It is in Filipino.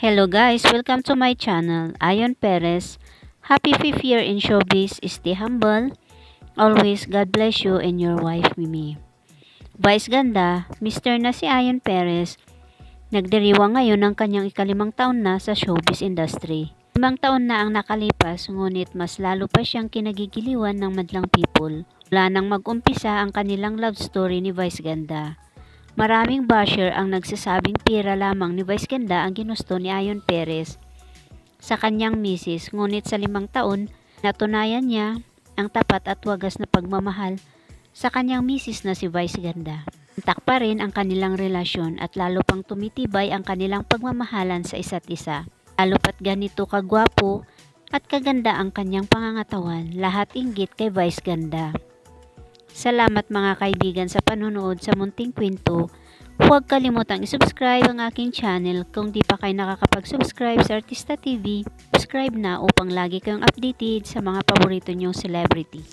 Hello guys, welcome to my channel, Ayon Perez. Happy 5th year in showbiz, stay humble. Always God bless you and your wife Mimi. Vice ganda, Mr. na si Ayon Perez, nagdiriwang ngayon ng kanyang ika-5 taon na sa showbiz industry. 5 taon na ang nakalipas, ngunit mas lalo pa siyang kinagigiliwan ng madlang people. Wala nang mag-umpisa ang kanilang love story ni Vice ganda. Maraming basher ang nagsasabing pira lamang ni Vice ganda ang ginusto ni Ayon Perez sa kanyang misis, ngunit sa 5 taon, natunayan niya ang tapat at wagas na pagmamahal sa kanyang misis na si Vice ganda. Intak pa rin ang kanilang relasyon at lalo pang tumitibay ang kanilang pagmamahalan sa isa't isa. Lalo pat ganito kagwapo at kaganda ang kanyang pangangatawan, lahat inggit kay Vice ganda. Salamat mga kaibigan sa panonood sa Munting Kwento. Huwag kalimutang i-subscribe ang aking channel. Kung di pa kayo nakakapag-subscribe sa Artista TV, subscribe na upang lagi kayong updated sa mga paborito nyong celebrity.